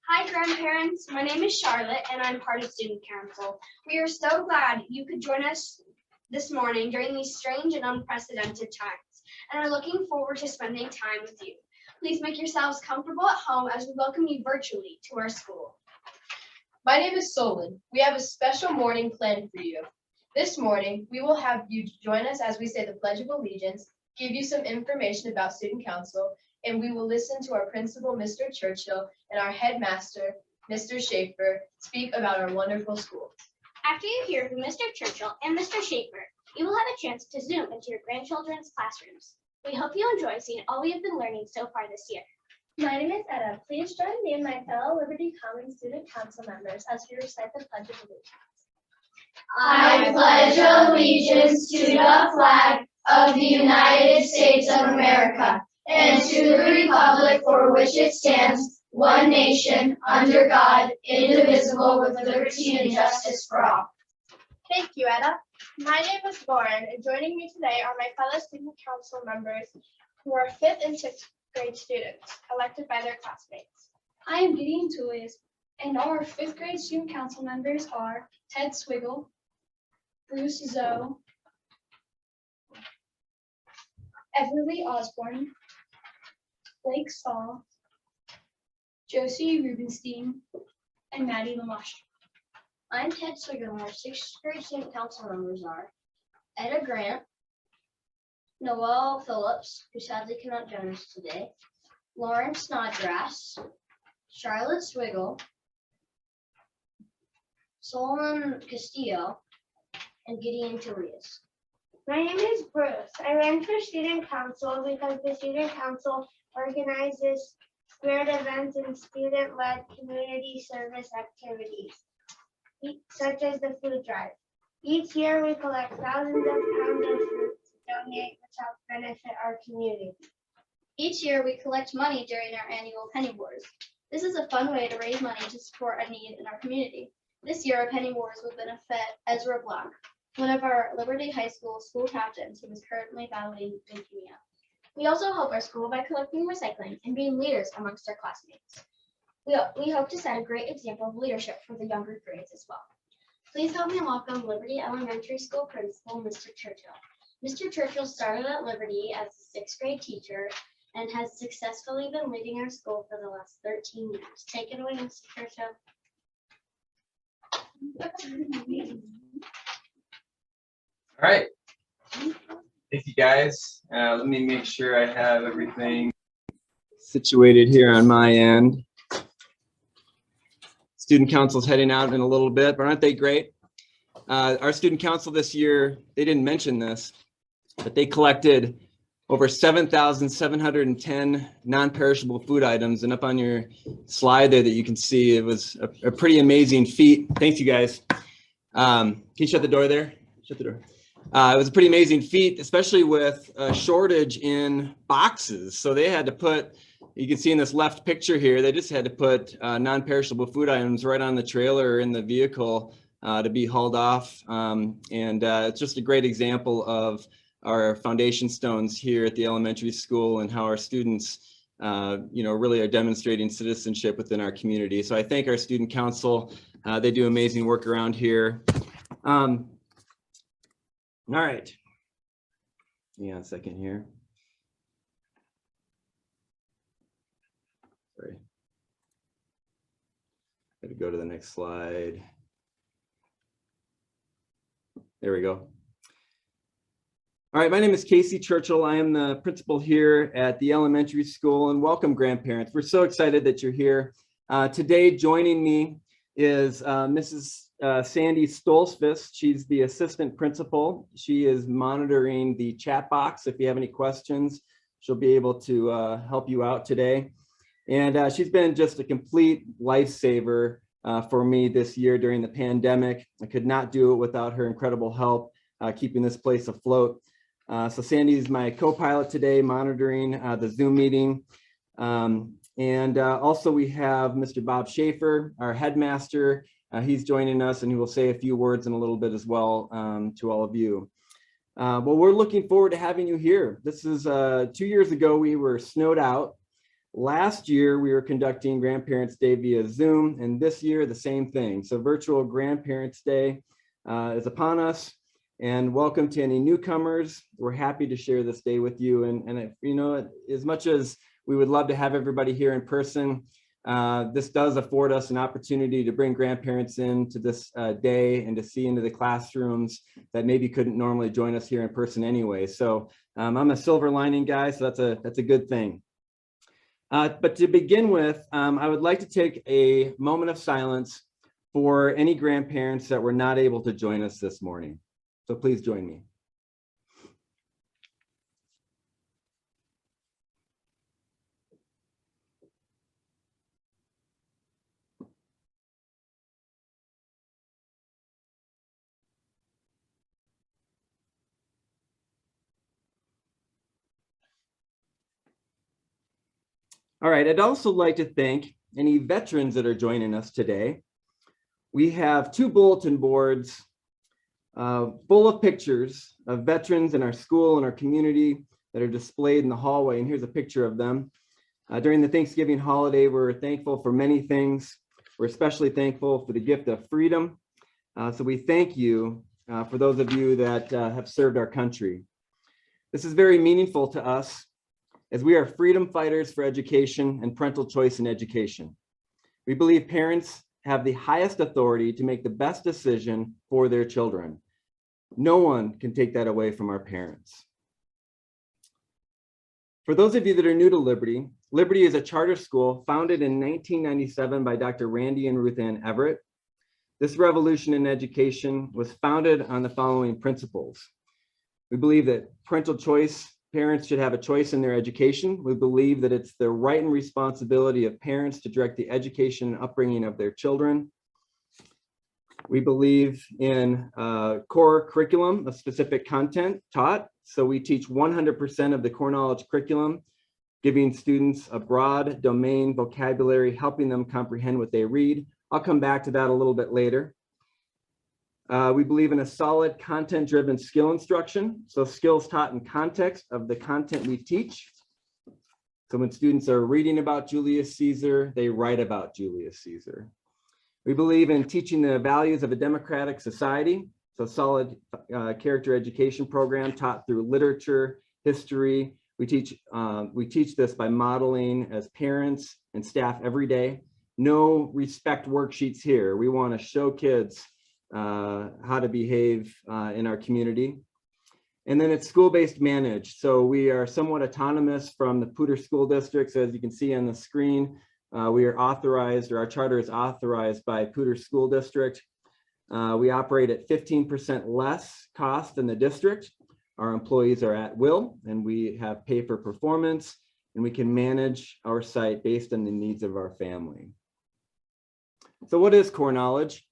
Hi, grandparents. My name is Charlotte, and I'm part of Student Council. We are so glad you could join us this morning during these strange and unprecedented times, and are looking forward to spending time with you. Please make yourselves comfortable at home as we welcome you virtually to our school. My name is Solon. We have a special morning planned for you. This morning, we will have you join us as we say the Pledge of Allegiance, give you some information about Student Council, and we will listen to our principal, Mr. Churchill, and our headmaster, Mr. Schaffer, speak about our wonderful school. After you hear from Mr. Churchill and Mr. Schaffer, you will have a chance to zoom into your grandchildren's classrooms. We hope you enjoy seeing all we have been learning so far this year. My name is Etta. Please join me and my fellow Liberty Commons Student Council members as we recite the Pledge of Allegiance. I pledge allegiance to the flag of the United States of America and to the republic for which it stands, one nation, under God, indivisible, with liberty and justice for all. Thank you, Etta. My name is Lauren, and joining me today are my fellow Student Council members who are 5th and 6th grade students elected by their classmates. I am Gideon Tullius, and our 5th grade Student Council members are Ted Swiggle, Bruce Zoe, Everly Osborne, Blake Saul, Josie Rubenstein, and Maddie Lamash. I'm Ted Swiggle, and our 6th grade Student Council members are Etta Grant, Noel Phillips, who sadly cannot join us today, Lauren Snodgrass, Charlotte Swiggle, Solomon Castillo, and Gideon Tullius. My name is Bruce. I ran for Student Council because the Student Council organizes spirit events and student-led community service activities, such as the food drive. Each year, we collect thousands of pounds of fruit to donate, which helps benefit our community. Each year, we collect money during our annual Penny Wars. This is a fun way to raise money to support a need in our community. This year, our Penny Wars will benefit Ezra Block, one of our Liberty High School captains who is currently battling leukemia. We also help our school by collecting recycling and being leaders amongst our classmates. We hope to set a great example of leadership for the younger grades as well. Please help me welcome Liberty Elementary School Principal, Mr. Churchill. Mr. Churchill started at Liberty as a 6th grade teacher and has successfully been leading our school for the last 13 years. Take it away, Mr. Churchill. All right. Thank you, guys. Let me make sure I have everything situated here on my end. Student Council's heading out in a little bit, but aren't they great? Our Student Council this year, they didn't mention this, but they collected over 7,710 non-perishable food items. And up on your slide there that you can see, it was a pretty amazing feat. Thanks, you guys. Can you shut the door there? Shut the door. It was a pretty amazing feat, especially with a shortage in boxes. So they had to put, you can see in this left picture here, they just had to put non-perishable food items right on the trailer or in the vehicle to be hauled off. It's just a great example of our foundation stones here at the elementary school and how our students really are demonstrating citizenship within our community. So I thank our Student Council. They do amazing work around here. All right. Yeah, a second here. Sorry. Got to go to the next slide. There we go. All right, my name is Casey Churchill. I am the principal here at the elementary school, and welcome, grandparents. We're so excited that you're here. Today, joining me is Mrs. Sandy Stolzfus. She's the assistant principal. She is monitoring the chat box. If you have any questions, she'll be able to help you out today. And she's been just a complete lifesaver for me this year during the pandemic. I could not do it without her incredible help keeping this place afloat. So Sandy's my co-pilot today, monitoring the Zoom meeting. Also we have Mr. Bob Schaffer, our headmaster. He's joining us, and he will say a few words in a little bit as well to all of you. Well, we're looking forward to having you here. This is 2 years ago, we were snowed out. Last year, we were conducting Grandparents' Day via Zoom, and this year, the same thing. So virtual Grandparents' Day is upon us, and welcome to any newcomers. We're happy to share this day with you. And you know, as much as we would love to have everybody here in person, this does afford us an opportunity to bring grandparents into this day and to see into the classrooms that maybe couldn't normally join us here in person anyway. So I'm a silver lining guy, so that's a good thing. But to begin with, I would like to take a moment of silence for any grandparents that were not able to join us this morning. So please join me. All right, I'd also like to thank any veterans that are joining us today. We have 2 bulletin boards full of pictures of veterans in our school and our community that are displayed in the hallway. And here's a picture of them. During the Thanksgiving holiday, we're thankful for many things. We're especially thankful for the gift of freedom. So we thank you for those of you that have served our country. This is very meaningful to us as we are freedom fighters for education and parental choice in education. We believe parents have the highest authority to make the best decision for their children. No one can take that away from our parents. For those of you that are new to Liberty, Liberty is a charter school founded in 1997 by Dr. Randy and Ruth Ann Everett. This revolution in education was founded on the following principles. We believe that parental choice, parents should have a choice in their education. We believe that it's the right and responsibility of parents to direct the education and upbringing of their children. We believe in core curriculum of specific content taught. So we teach 100% of the core knowledge curriculum, giving students a broad domain vocabulary, helping them comprehend what they read. I'll come back to that a little bit later. We believe in a solid content-driven skill instruction. So skills taught in context of the content we teach. So when students are reading about Julius Caesar, they write about Julius Caesar. We believe in teaching the values of a democratic society. So solid character education program taught through literature, history. We teach this by modeling as parents and staff every day. No respect worksheets here. We want to show kids how to behave in our community. And then it's school-based managed. So we are somewhat autonomous from the Poudre school districts. As you can see on the screen, we are authorized, or our charter is authorized by Poudre School District. We operate at 15% less cost than the district. Our employees are at will, and we have pay for performance, and we can manage our site based on the needs of our family. So what is core knowledge?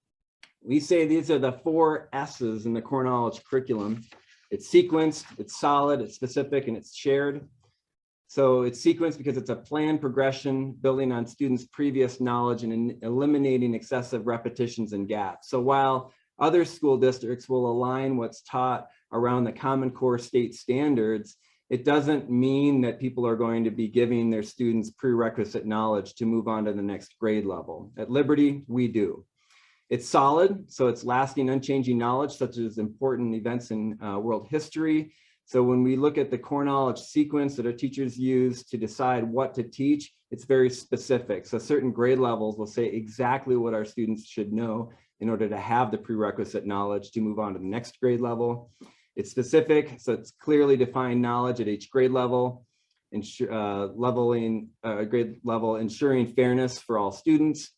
We say these are the 4 S's in the core knowledge curriculum. It's sequenced, it's solid, it's specific, and it's shared. So it's sequenced because it's a planned progression building on students' previous knowledge and eliminating excessive repetitions and gaps. So while other school districts will align what's taught around the Common Core state standards, it doesn't mean that people are going to be giving their students prerequisite knowledge to move on to the next grade level. At Liberty, we do. It's solid, so it's lasting, unchanging knowledge, such as important events in world history. So when we look at the core knowledge sequence that our teachers use to decide what to teach, it's very specific. So certain grade levels will say exactly what our students should know in order to have the prerequisite knowledge to move on to the next grade level. It's specific, so it's clearly defined knowledge at each grade level, grade level, ensuring fairness for all students.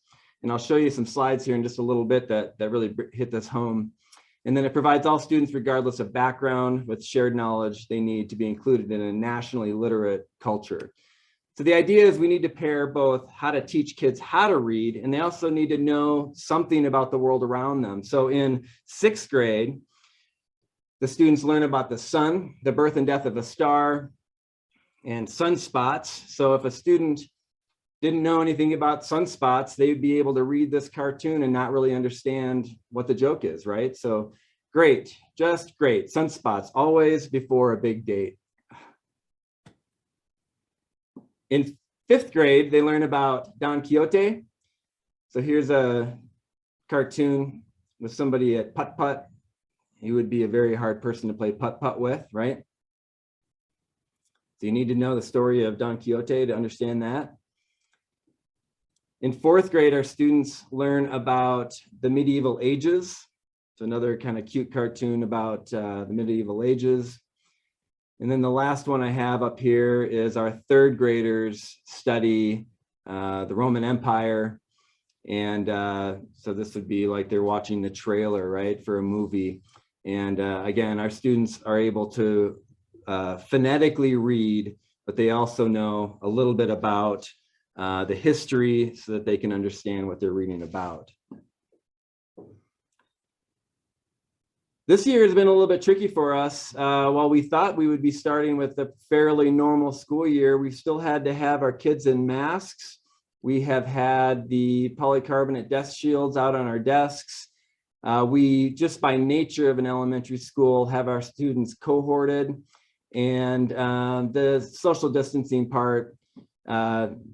And I'll show you some slides here in just a little bit that really hit this home. And then it provides all students, regardless of background, with shared knowledge they need to be included in a nationally literate culture. So the idea is we need to pair both how to teach kids how to read, and they also need to know something about the world around them. So in 6th grade, the students learn about the sun, the birth and death of a star, and sunspots. So if a student didn't know anything about sunspots, they'd be able to read this cartoon and not really understand what the joke is, right? So Great, just great. Sunspots, always before a big date. In 5th grade, they learn about Don Quixote. So here's a cartoon with somebody at putt-putt. He would be a very hard person to play putt-putt with, right? So you need to know the story of Don Quixote to understand that. In 4th grade, our students learn about the medieval ages. So another kind of cute cartoon about the medieval ages. And then the last one I have up here is our 3rd graders study the Roman Empire. And so this would be like they're watching the trailer, right, for a movie. And again, our students are able to phonetically read, but they also know a little bit about the history so that they can understand what they're reading about. This year has been a little bit tricky for us. While we thought we would be starting with a fairly normal school year, we still had to have our kids in masks. We have had the polycarbonate desk shields out on our desks. We, just by nature of an elementary school, have our students cohorted, and the social distancing part,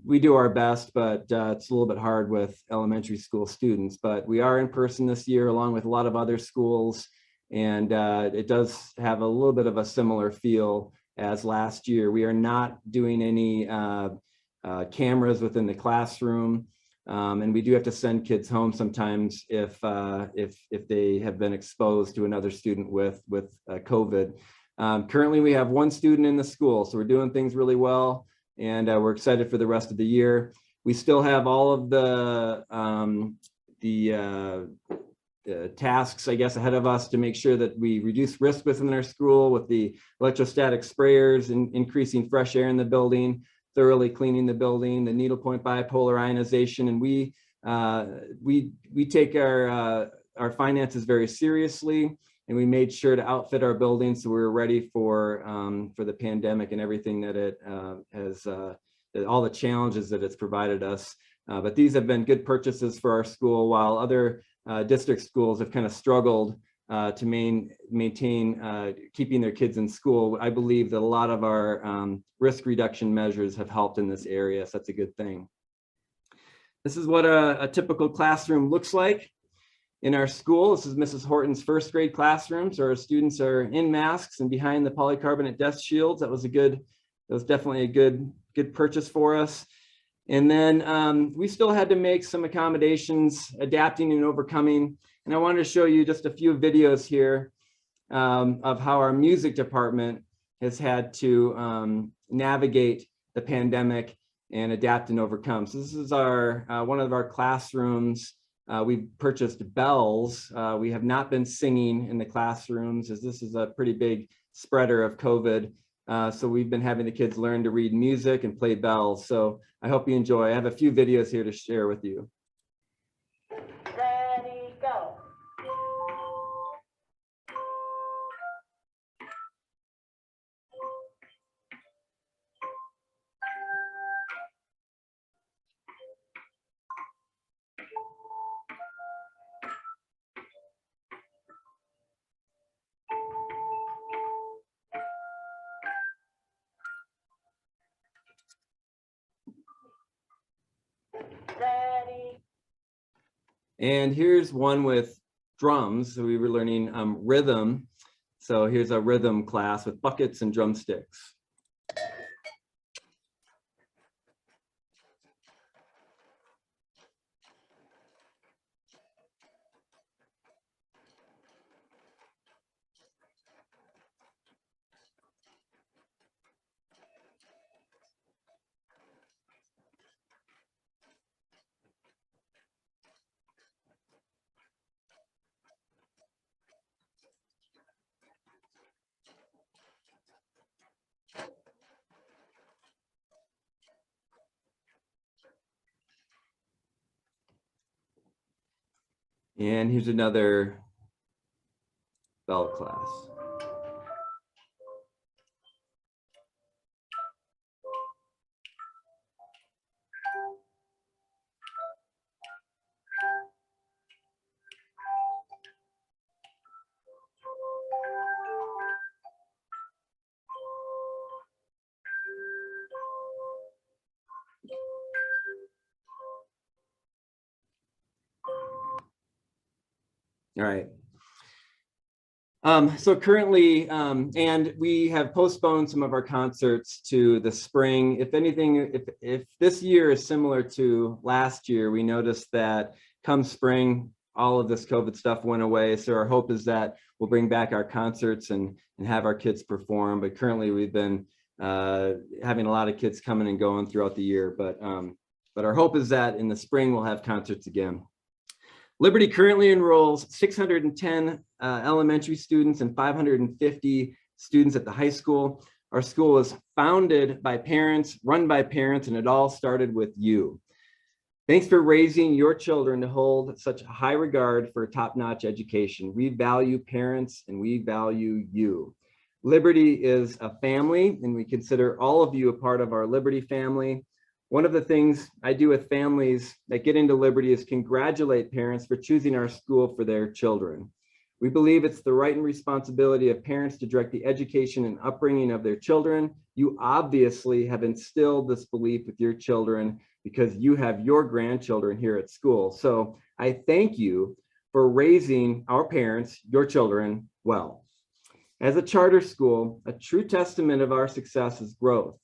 we do our best, but it's a little bit hard with elementary school students. But we are in person this year along with a lot of other schools, and it does have a little bit of a similar feel as last year. We are not doing any cameras within the classroom, and we do have to send kids home sometimes if they have been exposed to another student with COVID. Currently, we have 1 student in the school, so we're doing things really well, and we're excited for the rest of the year. We still have all of the tasks, I guess, ahead of us to make sure that we reduce risk within our school with the electrostatic sprayers and increasing fresh air in the building, thoroughly cleaning the building, the needlepoint bipolar ionization, and we take our finances very seriously, and we made sure to outfit our building so we were ready for the pandemic and everything that it has, all the challenges that it's provided us. But these have been good purchases for our school, while other district schools have kind of struggled to maintain keeping their kids in school. I believe that a lot of our risk reduction measures have helped in this area, so that's a good thing. This is what a typical classroom looks like in our school. This is Mrs. Horton's 1st grade classroom. So our students are in masks and behind the polycarbonate desk shields. That was definitely a good purchase for us. And then we still had to make some accommodations, adapting and overcoming. And I wanted to show you just a few videos here of how our music department has had to navigate the pandemic and adapt and overcome. So this is our one of our classrooms. We've purchased bells. We have not been singing in the classrooms, as this is a pretty big spreader of COVID. So we've been having the kids learn to read music and play bells. So I hope you enjoy. I have a few videos here to share with you. Ready, go. Ready. And here's one with drums. So we were learning rhythm. So here's a rhythm class with buckets and drumsticks. And here's another bell class. All right. So currently, and we have postponed some of our concerts to the spring. If anything, if this year is similar to last year, we noticed that come spring, all of this COVID stuff went away. So our hope is that we'll bring back our concerts and have our kids perform. But currently we've been having a lot of kids coming and going throughout the year. But our hope is that in the spring, we'll have concerts again. Liberty currently enrolls 610 elementary students and 550 students at the high school. Our school was founded by parents, run by parents, and it all started with you. Thanks for raising your children to hold such a high regard for top-notch education. We value parents and we value you. Liberty is a family, and we consider all of you a part of our Liberty family. One of the things I do with families that get into Liberty is congratulate parents for choosing our school for their children. We believe it's the right and responsibility of parents to direct the education and upbringing of their children. You obviously have instilled this belief with your children because you have your grandchildren here at school. So I thank you for raising our parents, your children, well. As a charter school, a true testament of our success is growth.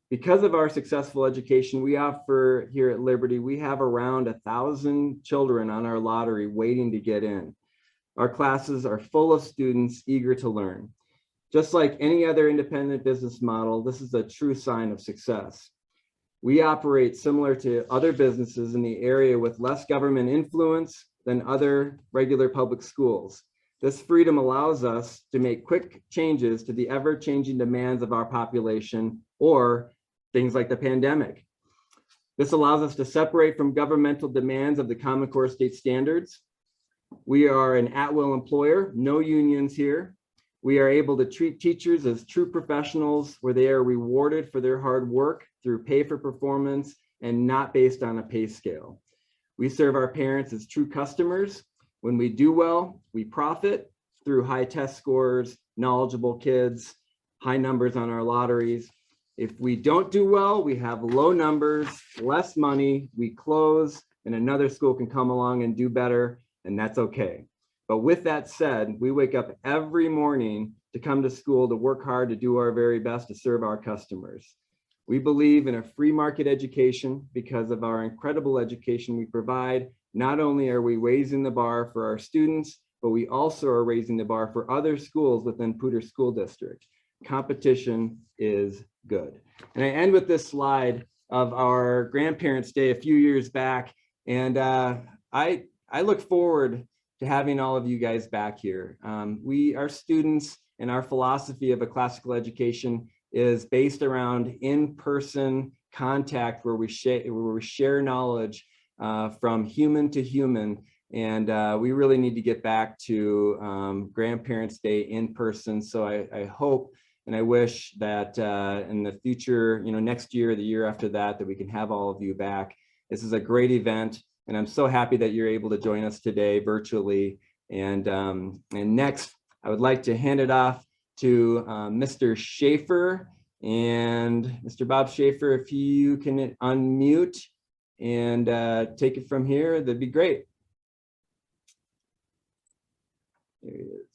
Because of our successful education we offer here at Liberty, we have around 1,000 children on our lottery waiting to get in. Our classes are full of students eager to learn. Just like any other independent business model, this is a true sign of success. We operate similar to other businesses in the area with less government influence than other regular public schools. This freedom allows us to make quick changes to the ever-changing demands of our population or things like the pandemic. This allows us to separate from governmental demands of the Common Core state standards. We are an at-will employer, no unions here. We are able to treat teachers as true professionals where they are rewarded for their hard work through pay for performance and not based on a pay scale. We serve our parents as true customers. When we do well, we profit through high test scores, knowledgeable kids, high numbers on our lotteries. If we don't do well, we have low numbers, less money, we close, and another school can come along and do better, and that's okay. But with that said, we wake up every morning to come to school to work hard to do our very best to serve our customers. We believe in a free market education because of our incredible education we provide. Not only are we raising the bar for our students, but we also are raising the bar for other schools within Poudre School District. Competition is good. And I end with this slide of our Grandparents' Day a few years back. And I look forward to having all of you guys back here. Our students and our philosophy of a classical education is based around in-person contact where we share knowledge from human to human. And we really need to get back to Grandparents' Day in person. So I hope and I wish that in the future, next year, the year after that, that we can have all of you back. This is a great event, and I'm so happy that you're able to join us today virtually. And next, I would like to hand it off to Mr. Schaffer and Mr. Bob Schaffer. If you can unmute and take it from here, that'd be great. There he is.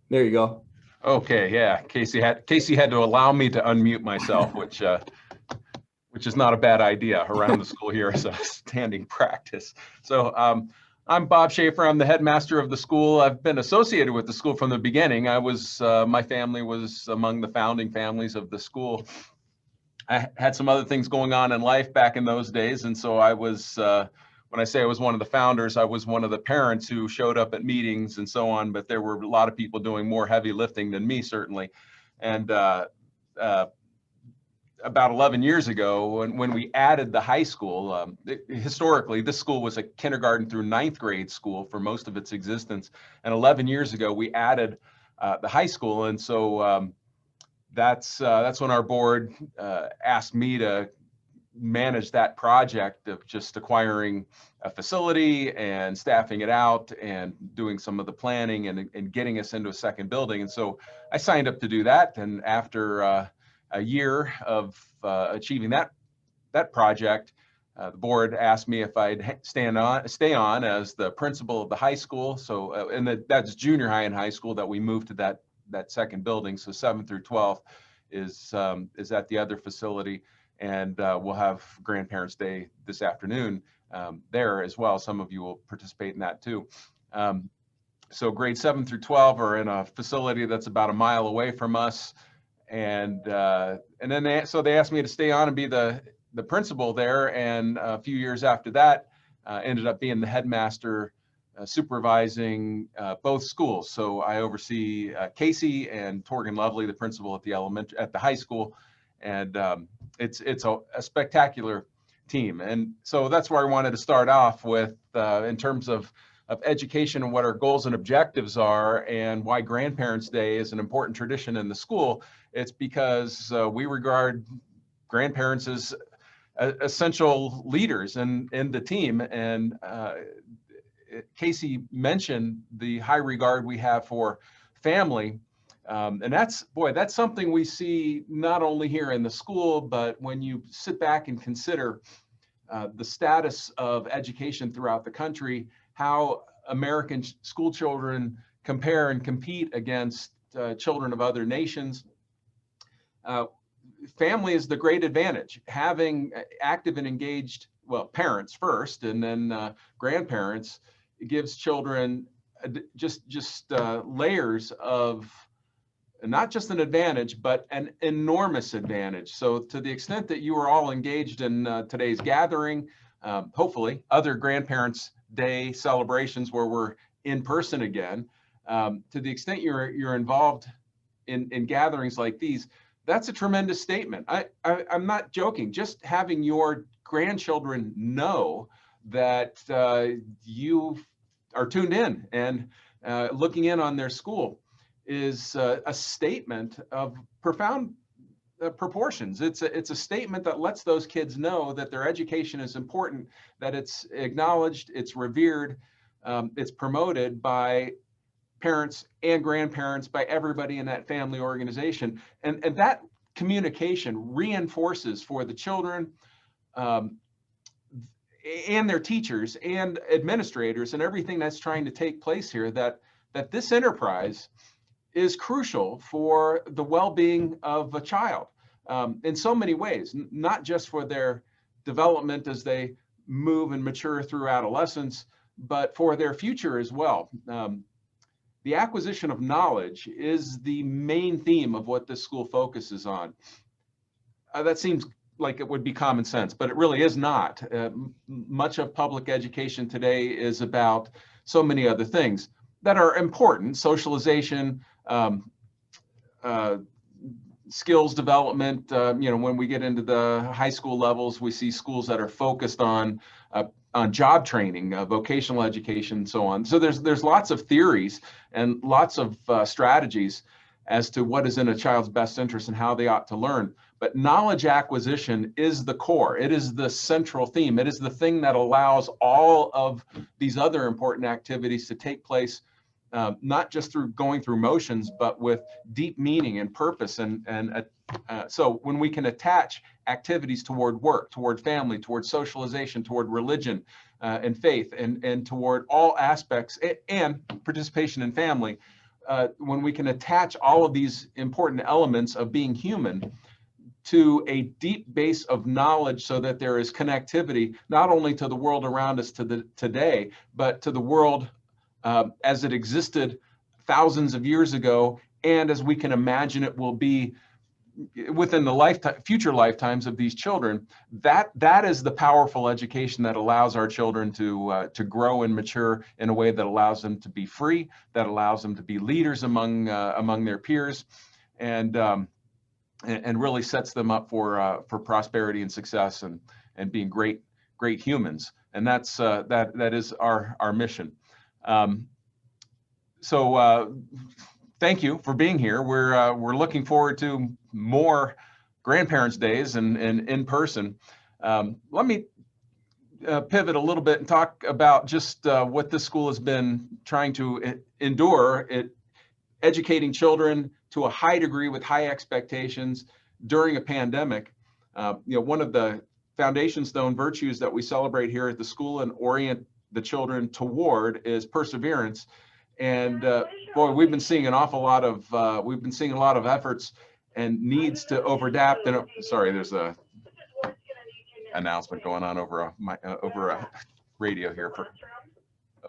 There you go. Okay, yeah. Casey had to allow me to unmute myself, which is not a bad idea around the school here as a standing practice. So I'm Bob Schaffer. I'm the headmaster of the school. I've been associated with the school from the beginning. My family was among the founding families of the school. I had some other things going on in life back in those days, and so I was. When I say I was one of the founders, I was one of the parents who showed up at meetings and so on, but there were a lot of people doing more heavy lifting than me, certainly. And about 11 years ago, when we added the high school, historically, this school was a kindergarten through 9th grade school for most of its existence. And 11 years ago, we added the high school. And so that's when our board asked me to manage that project of just acquiring a facility and staffing it out and doing some of the planning and getting us into a second building. And so I signed up to do that. And after a year of achieving that project, the board asked me if I'd stay on as the principal of the high school. So, that's junior high and high school that we moved to that second building. So 7th through 12th is at the other facility, and we'll have Grandparents' Day this afternoon there as well. Some of you will participate in that too. So grades 7 through 12 are in a facility that's about a mile away from us, and then they asked me to stay on and be the principal there, and a few years after that, ended up being the headmaster, supervising both schools. So I oversee Casey and Torgan Lovely, the principal at the high school, and it's a spectacular team. And so that's where I wanted to start off with in terms of education and what our goals and objectives are, and why Grandparents' Day is an important tradition in the school. It's because we regard grandparents as essential leaders in the team. And Casey mentioned the high regard we have for family. And that's something we see not only here in the school, but when you sit back and consider the status of education throughout the country, how American school children compare and compete against children of other nations. Family is the great advantage. Having active and engaged, well, parents first, and then grandparents, gives children just layers of not just an advantage, but an enormous advantage. So to the extent that you are all engaged in today's gathering, hopefully other Grandparents' Day celebrations where we're in person again, to the extent you're involved in gatherings like these, that's a tremendous statement. I'm not joking. Just having your grandchildren know that you are tuned in and looking in on their school is a statement of profound proportions. It's a statement that lets those kids know that their education is important, that it's acknowledged, it's revered, it's promoted by parents and grandparents, by everybody in that family organization. And that communication reinforces for the children and their teachers and administrators and everything that's trying to take place here, that this enterprise is crucial for the well-being of a child in so many ways, not just for their development as they move and mature through adolescence, but for their future as well. The acquisition of knowledge is the main theme of what this school focuses on. That seems like it would be common sense, but it really is not. Much of public education today is about so many other things that are important: socialization, skills development. When we get into the high school levels, we see schools that are focused on job training, vocational education, and so on. So there's lots of theories and lots of strategies as to what is in a child's best interest and how they ought to learn. But knowledge acquisition is the core. It is the central theme. It is the thing that allows all of these other important activities to take place, not just through going through motions, but with deep meaning and purpose. So when we can attach activities toward work, toward family, toward socialization, toward religion and faith, and toward all aspects and participation in family, when we can attach all of these important elements of being human to a deep base of knowledge, so that there is connectivity not only to the world around us today, but to the world as it existed thousands of years ago, and as we can imagine it will be within the future lifetimes of these children. That is the powerful education that allows our children to grow and mature in a way that allows them to be free, that allows them to be leaders among their peers, and really sets them up for prosperity and success and being great humans. And that's that is our mission. So thank you for being here. We're looking forward to more Grandparents' Days and in person. Let me pivot a little bit and talk about just what this school has been trying to endure, educating children to a high degree with high expectations, during a pandemic. One of the foundation stone virtues that we celebrate here at the school and orient the children toward is perseverance. And boy, we've been seeing a lot of efforts and needs to overadapt. And sorry, there's a announcement going on over a radio here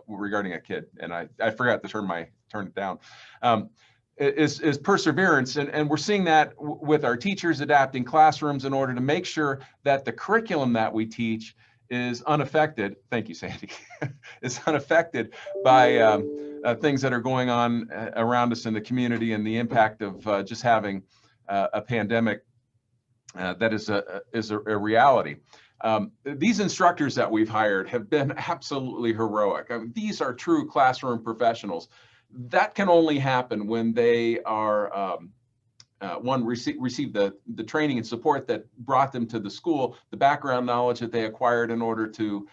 regarding a kid, and I forgot to turn it down. Is perseverance, and we're seeing that with our teachers adapting classrooms in order to make sure that the curriculum that we teach is unaffected. Thank you, Sandy. Is unaffected by things that are going on around us in the community and the impact of just having a pandemic that is a reality. These instructors that we've hired have been absolutely heroic. I mean, these are true classroom professionals. That can only happen when they are receive the training and support that brought them to the school, the background knowledge that they acquired in order to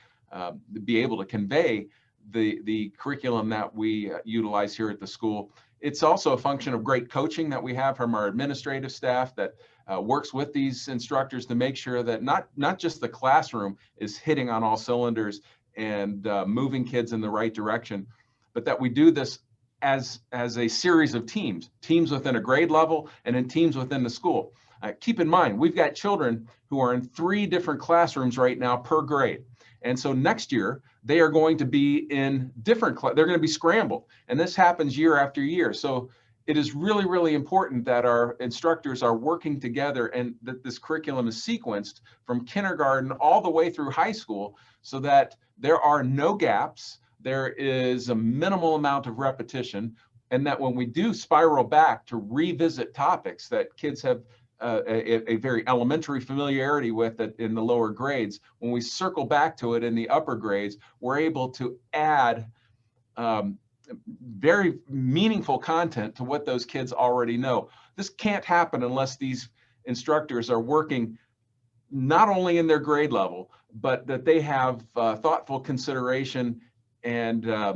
be able to convey the curriculum that we utilize here at the school. It's also a function of great coaching that we have from our administrative staff that works with these instructors to make sure that not just the classroom is hitting on all cylinders and moving kids in the right direction, but that we do this as a series of teams within a grade level and in teams within the school. Keep in mind, we've got children who are in 3 different classrooms right now per grade. And so next year, they are going to be in different, they're going to be scrambled. And this happens year after year. So it is really, really important that our instructors are working together and that this curriculum is sequenced from kindergarten all the way through high school so that there are no gaps, there is a minimal amount of repetition, and that when we do spiral back to revisit topics that kids have a very elementary familiarity with it in the lower grades, when we circle back to it in the upper grades, we're able to add very meaningful content to what those kids already know. This can't happen unless these instructors are working not only in their grade level, but that they have thoughtful consideration and a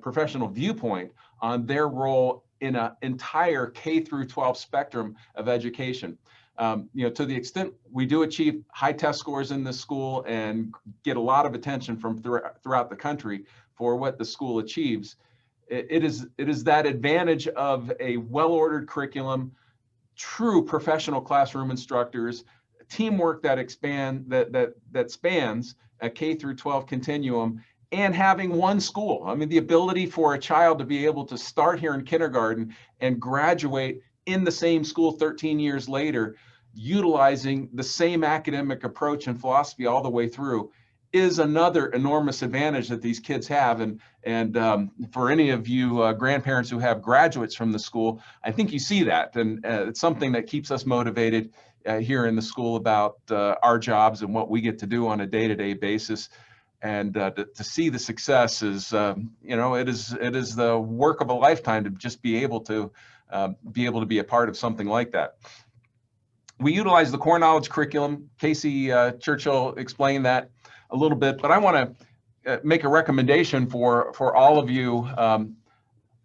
professional viewpoint on their role in an entire K through 12 spectrum of education. To the extent we do achieve high test scores in this school and get a lot of attention from throughout the country for what the school achieves, it is that advantage of a well-ordered curriculum, true professional classroom instructors, teamwork that spans a K through 12 continuum, and having one school. I mean, the ability for a child to be able to start here in kindergarten and graduate in the same school 13 years later, utilizing the same academic approach and philosophy all the way through, is another enormous advantage that these kids have. And for any of you grandparents who have graduates from the school, I think you see that. And it's something that keeps us motivated here in the school about our jobs and what we get to do on a day-to-day basis. And to see the success is, it is the work of a lifetime to just be able to be a part of something like that. We utilize the core knowledge curriculum. Casey Churchill explained that a little bit, but I want to make a recommendation for all of you.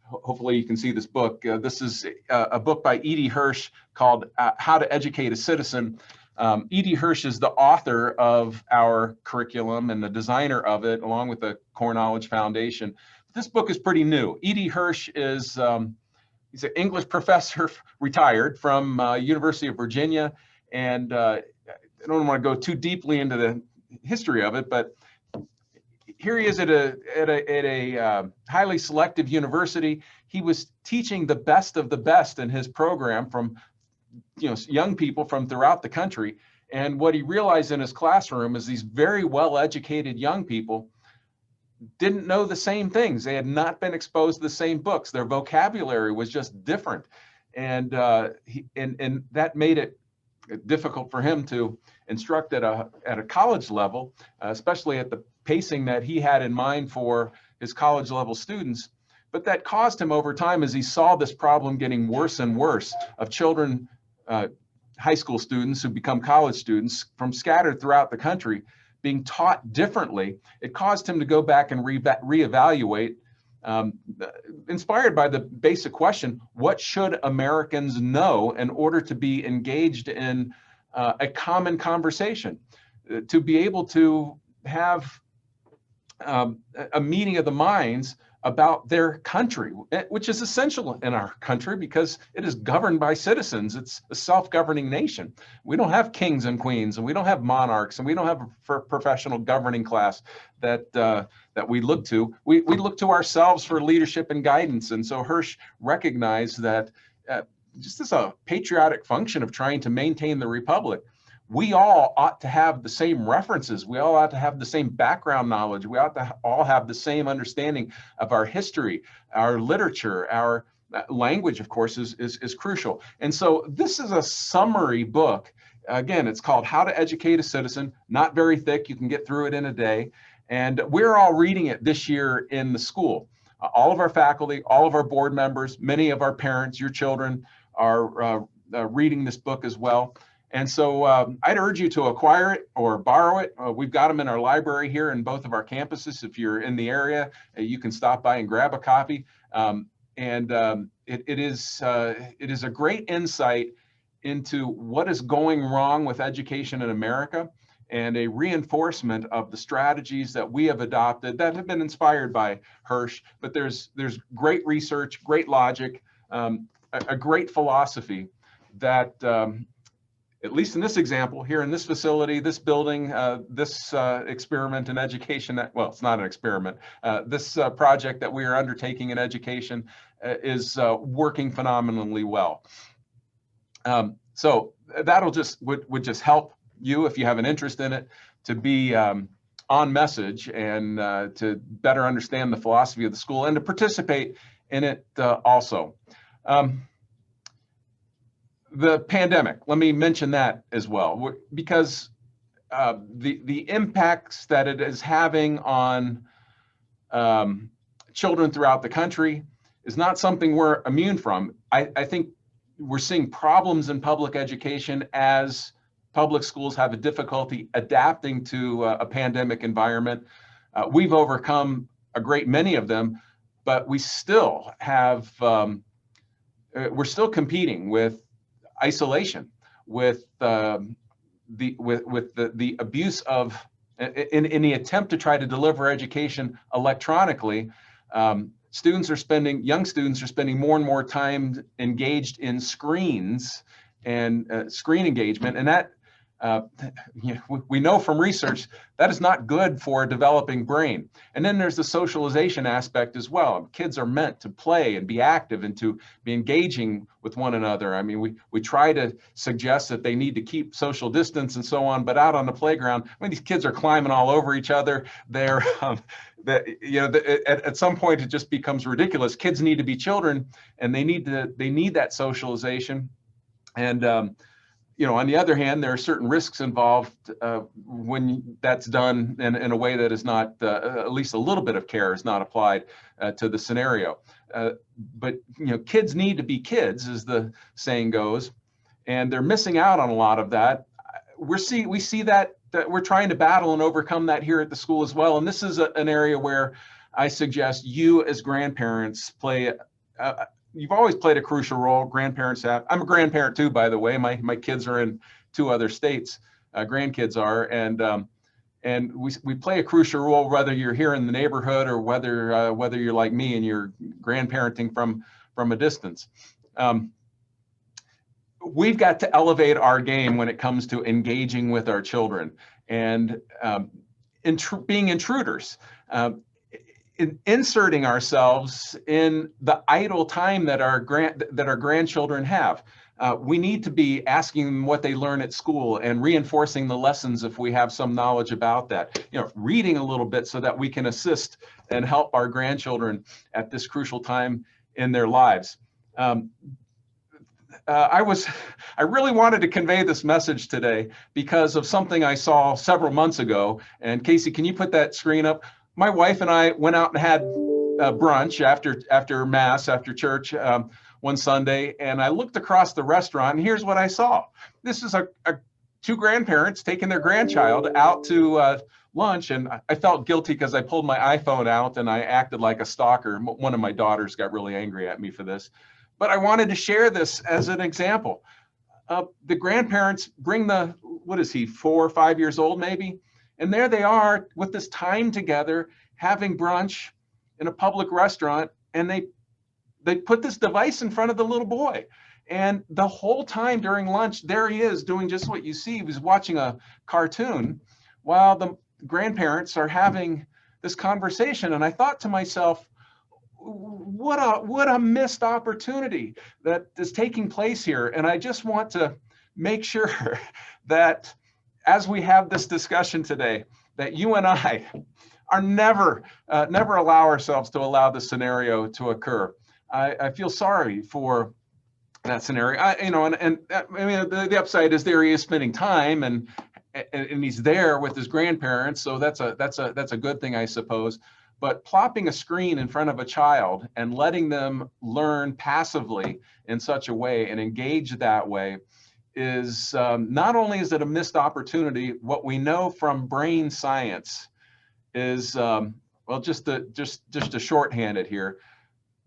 Hopefully you can see this book. This is a book by Edie Hirsch called How to Educate a Citizen. Edie Hirsch is the author of our curriculum and the designer of it, along with the Core Knowledge Foundation. This book is pretty new. Edie Hirsch is he's an English professor, retired from University of Virginia, and I don't want to go too deeply into the history of it, but here he is at a highly selective university. He was teaching the best of the best in his program from young people from throughout the country. And what he realized in his classroom is these very well-educated young people didn't know the same things. They had not been exposed to the same books. Their vocabulary was just different. And that made it difficult for him to instruct at a college level, especially at the pacing that he had in mind for his college level students. But that caused him over time, as he saw this problem getting worse and worse, of children, high school students who become college students from scattered throughout the country being taught differently. It caused him to go back and reevaluate inspired by the basic question, what should Americans know in order to be engaged in a common conversation, to be able to have a meeting of the minds about their country, which is essential in our country because it is governed by citizens. It's a self-governing nation. We don't have kings and queens, and we don't have monarchs, and we don't have a professional governing class that we look to. We look to ourselves for leadership and guidance. And so Hirsch recognized that just as a patriotic function of trying to maintain the republic, we all ought to have the same references. We all ought to have the same background knowledge. We ought to all have the same understanding of our history, our literature, our language, of course, is crucial. And so this is a summary book. Again, it's called How to Educate a Citizen, not very thick. You can get through it in a day. And we're all reading it this year in the school. All of our faculty, all of our board members, many of our parents, your children are reading this book as well. And so I'd urge you to acquire it or borrow it. We've got them in our library here in both of our campuses. If you're in the area, you can stop by and grab a copy. It is a great insight into what is going wrong with education in America, and a reinforcement of the strategies that we have adopted that have been inspired by Hirsch. But there's great research, great logic, a great philosophy that at least in this example, here in this facility, this building, this experiment in education, well, it's not an experiment, this project that we are undertaking in education is working phenomenally well. So that'll would just help you, if you have an interest in it, to be on message and to better understand the philosophy of the school and to participate in it also. The pandemic, let me mention that as well, because the impacts that it is having on children throughout the country is not something we're immune from. I think we're seeing problems in public education as public schools have a difficulty adapting to a pandemic environment. We've overcome a great many of them, but we still have, we're still competing with isolation, with the abuse of, in the attempt to try to deliver education electronically, young students are spending more and more time engaged in screens and screen engagement, and that we know from research that is not good for a developing brain. And then there's the socialization aspect as well. Kids are meant to play and be active and to be engaging with one another. I mean, we try to suggest that they need to keep social distance and so on, but out on the playground, when these kids are climbing all over each other, they're at some point it just becomes ridiculous. Kids need to be children, and they need that socialization. And on the other hand, there are certain risks involved when that's done in a way that is not, at least a little bit of care is not applied to the scenario. But kids need to be kids, as the saying goes, and they're missing out on a lot of that. We see that we're trying to battle and overcome that here at the school as well. And this is an area where I suggest you as grandparents play. You've always played a crucial role. Grandparents have. I'm a grandparent too, by the way. My kids are in 2 other states. Grandkids are, and we play a crucial role, whether you're here in the neighborhood or whether you're like me and you're grandparenting from a distance. We've got to elevate our game when it comes to engaging with our children and being intruders. Inserting ourselves in the idle time that our grandchildren have. We need to be asking them what they learn at school and reinforcing the lessons if we have some knowledge about that. Reading a little bit so that we can assist and help our grandchildren at this crucial time in their lives. I really wanted to convey this message today because of something I saw several months ago. And Casey, can you put that screen up? My wife and I went out and had brunch after Mass, after church one Sunday, and I looked across the restaurant, and here's what I saw. This is a two grandparents taking their grandchild out to lunch, and I felt guilty because I pulled my iPhone out and I acted like a stalker. One of my daughters got really angry at me for this, but I wanted to share this as an example. The grandparents bring the, what is he, 4 or 5 years old maybe? And there they are with this time together, having brunch in a public restaurant, and they put this device in front of the little boy. And the whole time during lunch, there he is doing just what you see. He was watching a cartoon while the grandparents are having this conversation. And I thought to myself, what a missed opportunity that is taking place here. And I just want to make sure that as we have this discussion today, that you and I are never allow ourselves to allow this scenario to occur. I feel sorry for that scenario. I mean, the upside is there he is spending time and he's there with his grandparents. So that's a good thing, I suppose. But plopping a screen in front of a child and letting them learn passively in such a way and engage that way is not only is it a missed opportunity, what we know from brain science is, well, just to shorthand it here,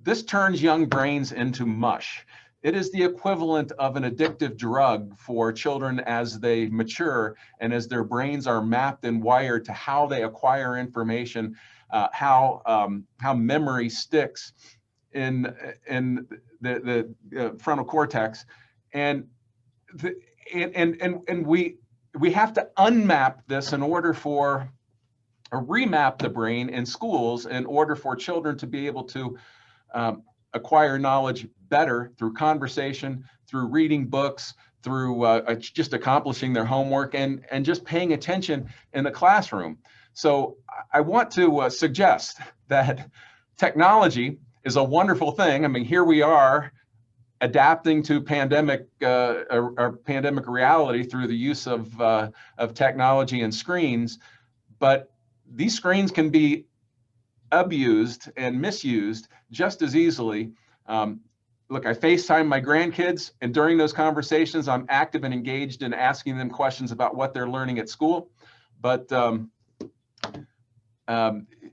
this turns young brains into mush. It is the equivalent of an addictive drug for children as they mature and as their brains are mapped and wired to how they acquire information, how memory sticks in the frontal cortex, and we have to unmap this in order for, or remap the brain in schools in order for children to be able to acquire knowledge better through conversation, through reading books, through just accomplishing their homework and just paying attention in the classroom. So I want to suggest that technology is a wonderful thing. I mean, here we are adapting to pandemic reality through the use of technology and screens, but these screens can be abused and misused just as easily. Look, I FaceTime my grandkids, and during those conversations, I'm active and engaged in asking them questions about what they're learning at school. But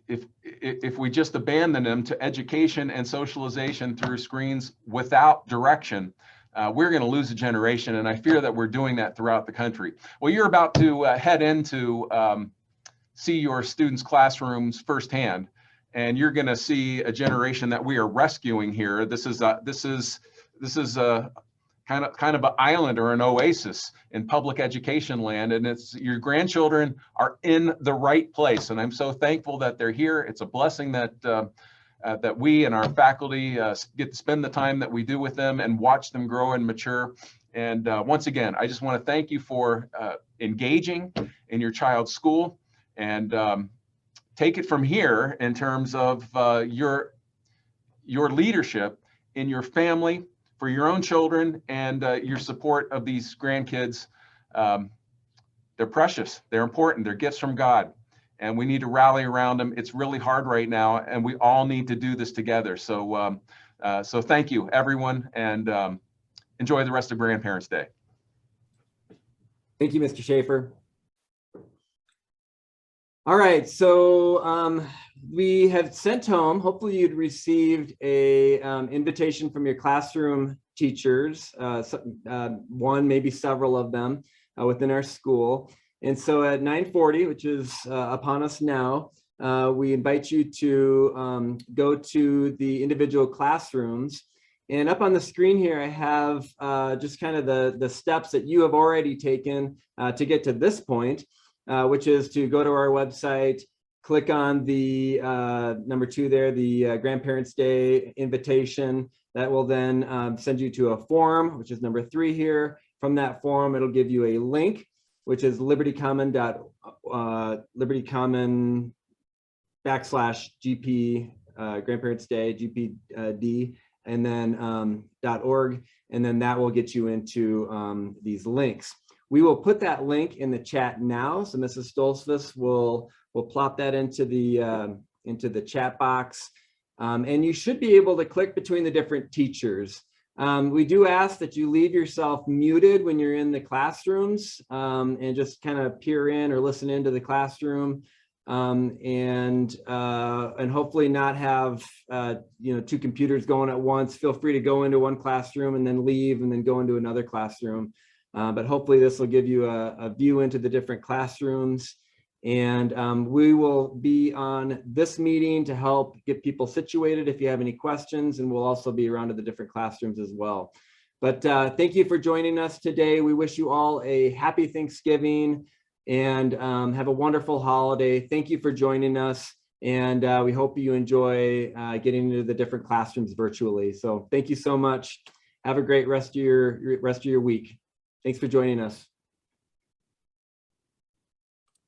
if we just abandon them to education and socialization through screens without direction, we're going to lose a generation, and I fear that we're doing that throughout the country. Well, you're about to head into see your students' classrooms firsthand, and you're going to see a generation that we are rescuing here. This is a kind of an island or an oasis in public education land, and it's your grandchildren are in the right place, and I'm so thankful that they're here. It's a blessing that that we and our faculty get to spend the time that we do with them and watch them grow and mature. And once again, I just want to thank you for engaging in your child's school, and take it from here in terms of your leadership in your family, for your own children, and your support of these grandkids. They're precious, they're important, they're gifts from God, and we need to rally around them. It's really hard right now, and we all need to do this together. So, so thank you, everyone, and enjoy the rest of Grandparents' Day. Thank you, Mr. Schaffer. All right, so we have sent home, hopefully you'd received a invitation from your classroom teachers, one, maybe several of them within our school. And so at 9:40, which is upon us now, we invite you to go to the individual classrooms. And up on the screen here, I have just kind of the steps that you have already taken to get to this point. Which is to go to our website, click on the number 2 there, the Grandparents' Day invitation. That will then send you to a form, which is number 3 here. From that form, it'll give you a link, which is libertycommon /GP Grandparents' Day, GPD, and then .org. And then that will get you into these links. We will put that link in the chat now. So Mrs. Stolzfus will plop that into the chat box. And you should be able to click between the different teachers. We do ask that you leave yourself muted when you're in the classrooms and just kind of peer in or listen into the classroom, and hopefully not have two computers going at once. Feel free to go into one classroom and then leave and then go into another classroom. But hopefully this will give you a view into the different classrooms. And we will be on this meeting to help get people situated if you have any questions, and we'll also be around to the different classrooms as well. But thank you for joining us today. We wish you all a happy Thanksgiving and have a wonderful holiday. Thank you for joining us, and we hope you enjoy getting into the different classrooms virtually. So thank you so much. Have a great rest of your week. Thanks for joining us.